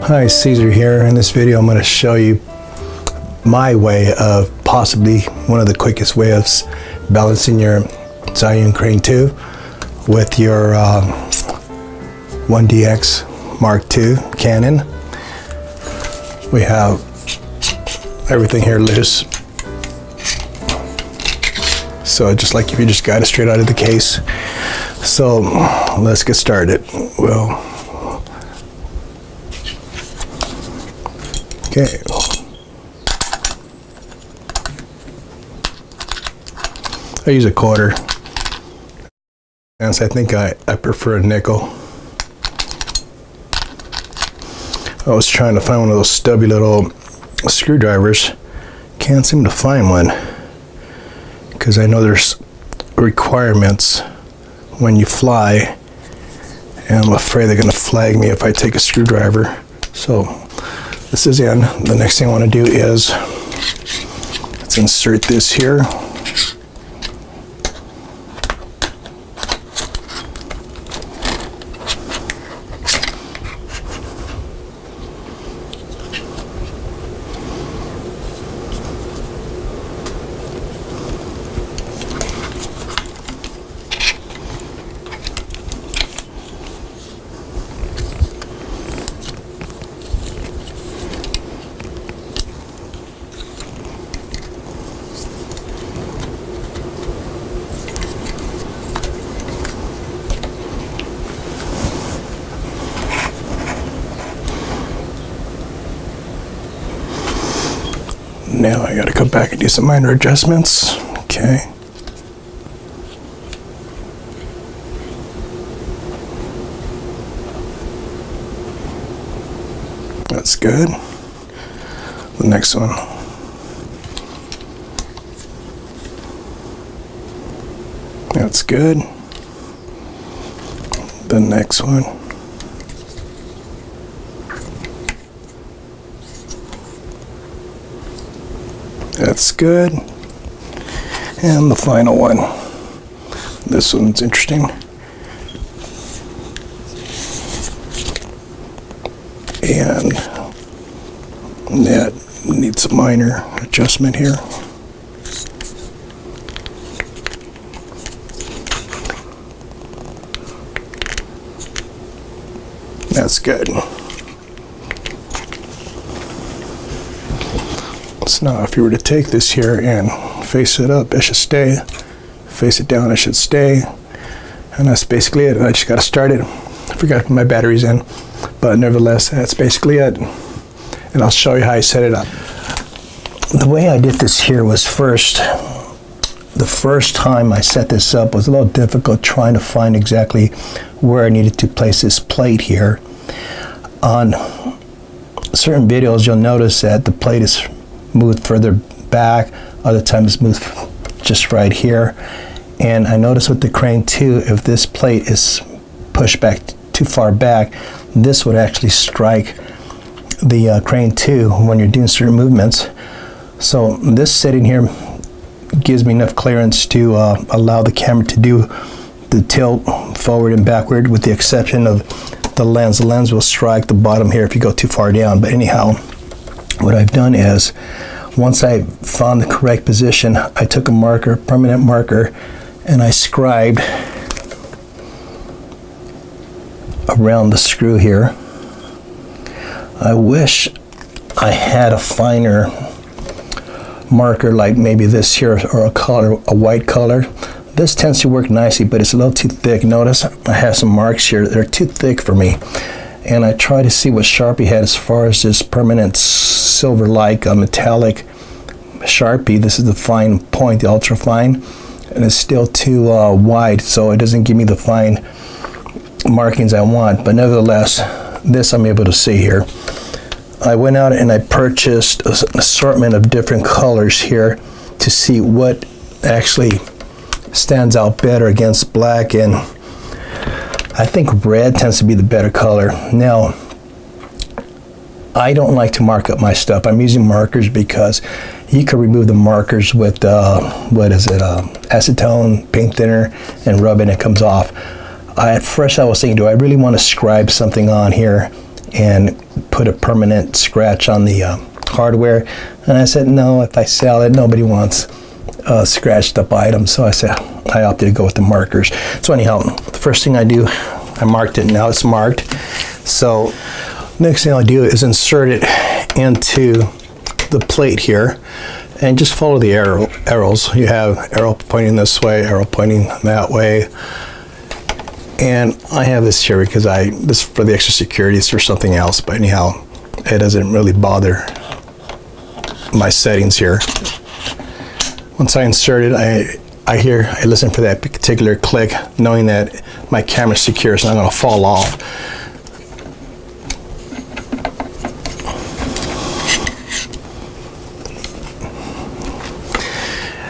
Hi, Caesar here. In this video I'm going to show you my way of possibly one of the quickest ways of balancing your Zhiyun Crane 2 with your 1DX Mark II Canon. We have everything here loose, so just like if you just got it straight out of the case. So let's get started. Well, okay. I use a quarter, and I think I prefer a nickel. I was trying to find one of those stubby little screwdrivers. Can't seem to find one, because I know there's requirements when you fly, and I'm afraid they're going to flag me if I take a screwdriver. So this is in. The next thing I want to do is let's insert this here. Now I gotta come back and do some minor adjustments. Okay. That's good. The next one. That's good. The next one. That's good. And the final one. This one's interesting. And that needs a minor adjustment here. That's good. So now if you were to take this here and face it up, it should stay. Face it down, it should stay. And that's basically it. I just got to start it. I forgot to put my batteries in, but nevertheless, that's basically it. And I'll show you how I set it up. The way I did this here was the first time I set this up was a little difficult, trying to find exactly where I needed to place this plate here. On certain videos, you'll notice that the plate is moved further back, other times moved just right here. And I noticed with the Crane 2, if this plate is pushed back too far back, this would actually strike the Crane 2 when you're doing certain movements. So this setting here gives me enough clearance to allow the camera to do the tilt forward and backward, with the exception of the lens. The lens will strike the bottom here if you go too far down. But anyhow, what I've done is, once I found the correct position, I took a marker, permanent marker, and I scribed around the screw here. I wish I had a finer marker, like maybe this here, or a white color. This tends to work nicely, but it's a little too thick. Notice I have some marks here that are too thick for me. And I try to see what Sharpie had as far as this permanent silver-like metallic Sharpie. This is the fine point, the ultra fine, and it's still too wide, so it doesn't give me the fine markings I want. But nevertheless, this I'm able to see here. I went out and I purchased an assortment of different colors here to see what actually stands out better against black, and I think red tends to be the better color. Now, I don't like to mark up my stuff. I'm using markers because you can remove the markers with acetone, paint thinner, and rub it and it comes off. At first I was thinking, do I really want to scribe something on here and put a permanent scratch on the hardware. And I said, no, if I sell it, nobody wants scratched up items. So I opted to go with the markers. So anyhow, the first thing I do, I marked it. Now it's marked. So next thing I'll do is insert it into the plate here and just follow the arrows. You have arrow pointing this way, arrow pointing that way. And I have this here because this for the extra security, it's for something else, but anyhow, it doesn't really bother my settings here. Once I insert it, I listen for that particular click, knowing that my camera's secure, so I'm going to fall off.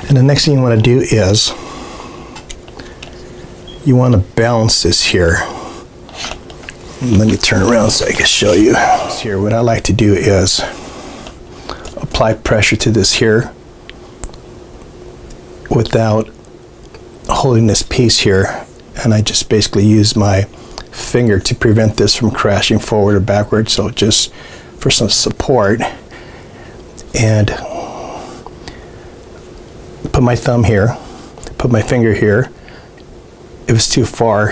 And the next thing you want to do is you want to balance this here. Let me turn around so I can show you. Here, what I like to do is apply pressure to this here without holding this piece here, and I just basically use my finger to prevent this from crashing forward or backward, so just for some support. And put my thumb here, put my finger here. If it's too far,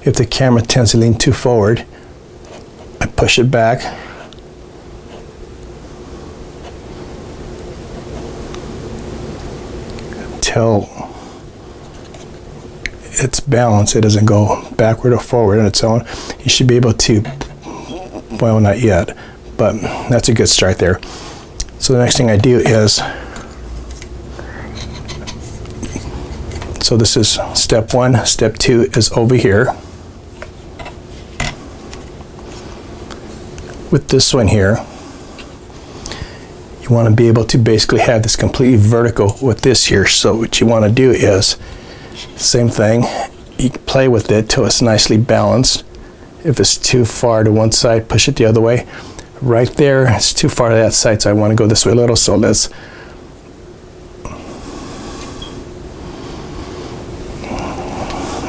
if the camera tends to lean too forward, I push it back. Until it's balanced, it doesn't go backward or forward on its own. You should be able to, well, not yet, but that's a good start there. So the next thing I do is, so this is step one. Step two is over here. With this one here, you want to be able to basically have this completely vertical with this here. So what you want to do is, same thing, you play with it till it's nicely balanced. If it's too far to one side, push it the other way. Right there, it's too far to that side, so I want to go this way a little. So let's,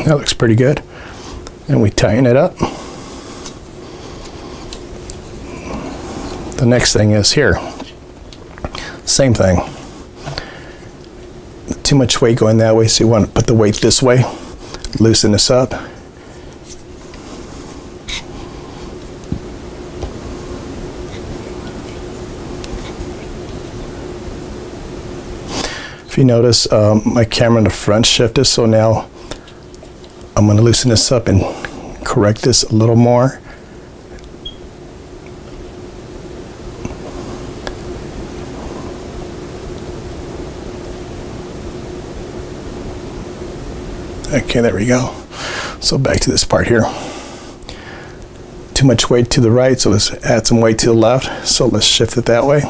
that looks pretty good. And we tighten it up. The next thing is here. Same thing. Too much weight going that way, so you want to put the weight this way. Loosen this up. If you notice, my camera in the front shifted, so now I'm going to loosen this up and correct this a little more. Okay, there we go. So back to this part here. Too much weight to the right, so let's add some weight to the left. So let's shift it that way.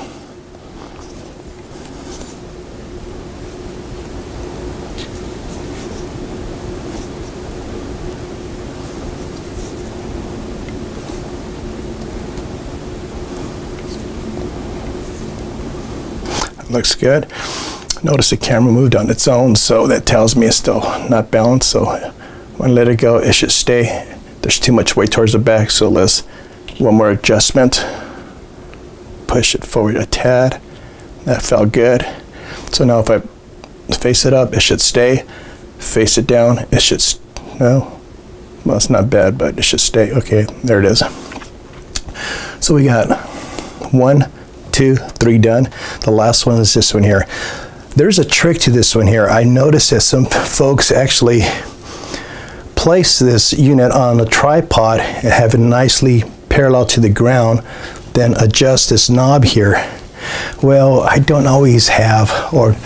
Looks good. Notice the camera moved on its own, so that tells me it's still not balanced. So when I let it go, it should stay. There's too much weight towards the back, so let's, one more adjustment. Push it forward a tad. That felt good. So now if I face it up, it should stay. Face it down, it should, no, well, it's not bad, but it should stay. Okay, there it is. So we got 1, 2, 3 done. The last one is this one here. There's a trick to this one here. I noticed that some folks actually place this unit on a tripod and have it nicely parallel to the ground, then adjust this knob here. Well, I don't always have, or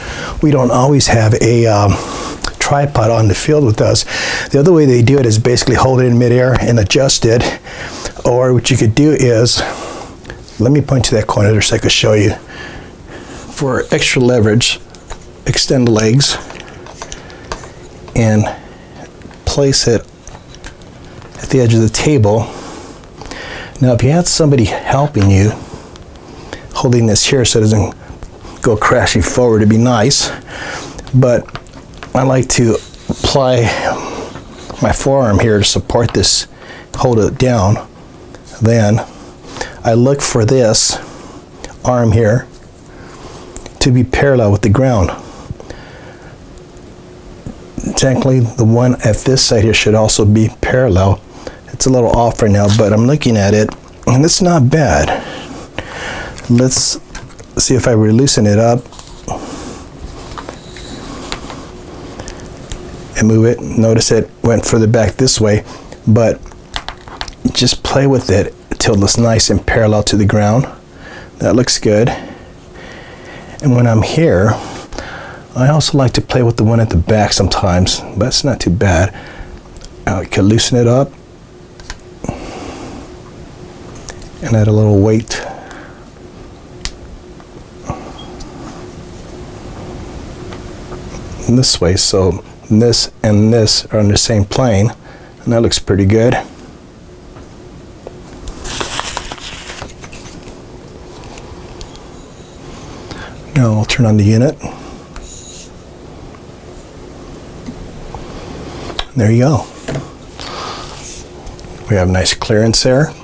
we don't always have a tripod on the field with us. The other way they do it is basically hold it in midair and adjust it. Or what you could do is, let me point to that corner there so I can show you. For extra leverage, extend the legs and place it at the edge of the table. Now if you had somebody helping you, holding this here so it doesn't go crashing forward, it'd be nice. But I like to apply my forearm here to support this, hold it down. then I look for this arm here to be parallel with the ground. Technically, the one at this side here should also be parallel. It's a little off right now, but I'm looking at it, and it's not bad. Let's see if I loosen it up and move it. Notice it went further back this way, but just play with it till it's nice and parallel to the ground. That looks good. And when I'm here, I also like to play with the one at the back sometimes, but it's not too bad. I can loosen it up and add a little weight. This way, so this and this are on the same plane, and that looks pretty good. Now I'll turn on the unit. There you go. We have nice clearance there.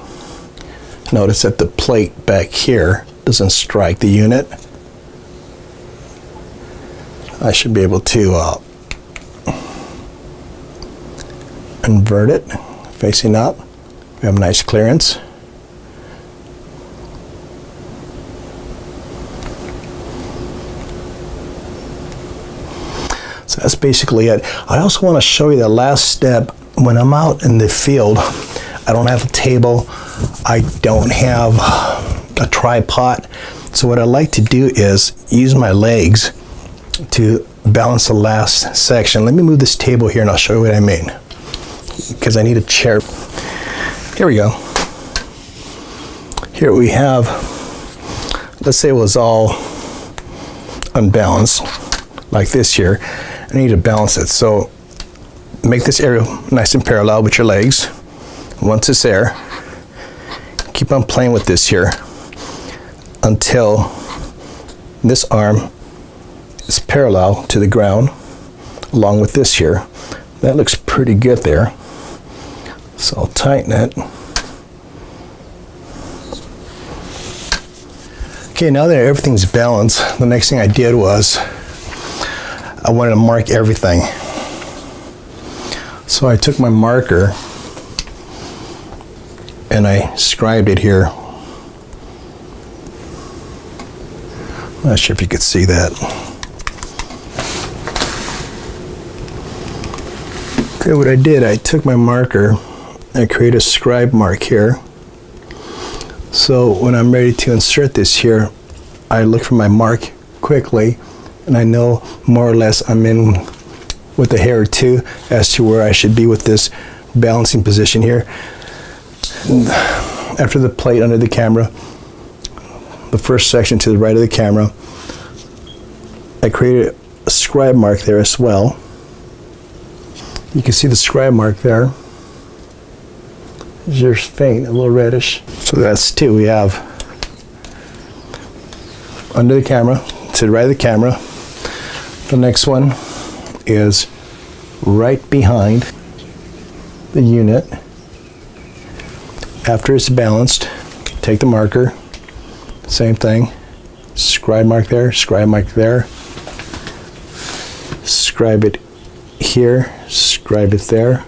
Notice that the plate back here doesn't strike the unit. I should be able to invert it facing up. We have nice clearance. So that's basically it. I also want to show you the last step. When I'm out in the field, I don't have a table, I don't have a tripod. So what I like to do is use my legs to balance the last section. Let me move this table here and I'll show you what I mean, because I need a chair. Here we go. Here we have, let's say it was all unbalanced like this here. I need to balance it. So make this area nice and parallel with your legs. Once it's there, keep on playing with this here until this arm is parallel to the ground along with this here. That looks pretty good there. So I'll tighten it. Okay, now that everything's balanced, the next thing I did was I wanted to mark everything. So I took my marker and I scribed it here. I'm not sure if you could see that. Okay, what I did, I took my marker and created a scribe mark here. So when I'm ready to insert this here, I look for my mark quickly and I know more or less I'm in with a hair or two as to where I should be with this balancing position here. And after the plate under the camera, the first section to the right of the camera, I created a scribe mark there as well. You can see the scribe mark there. It's just faint, a little reddish. So that's two. We have under the camera, to the right of the camera. The next one is right behind the unit. After it's balanced, take the marker, same thing, scribe mark there, scribe mark there, scribe it here, scribe it there.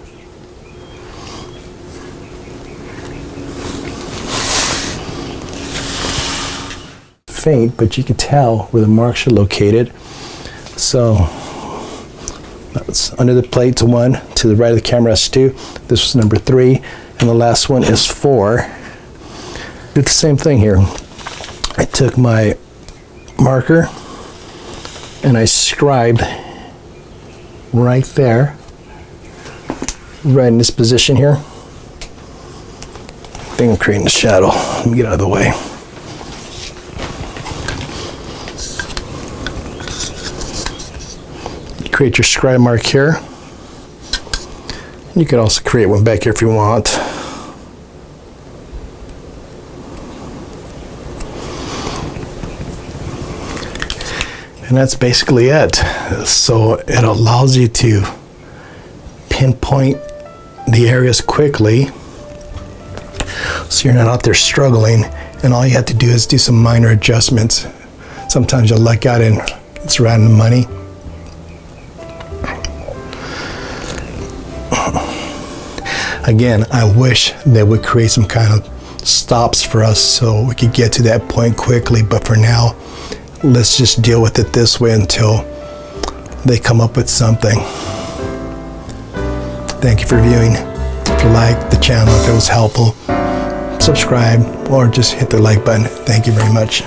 Faint, but you can tell where the marks are located. So that's under the plate to 1, to the right of the camera is 2. This was number 3, and the last one is 4. Did the same thing here. I took my marker and I scribed right there, right in this position here. I think I'm creating a shadow. Let me get out of the way. Create your scribe mark here. You could also create one back here if you want. And that's basically it. So it allows you to pinpoint the areas quickly. so you're not out there struggling, and all you have to do is do some minor adjustments. Sometimes you'll luck out and it's random money. Again, I wish they would create some kind of stops for us so we could get to that point quickly, but for now, let's just deal with it this way until they come up with something. Thank you for viewing. If you liked the channel, if it was helpful, subscribe or just hit the like button. Thank you very much.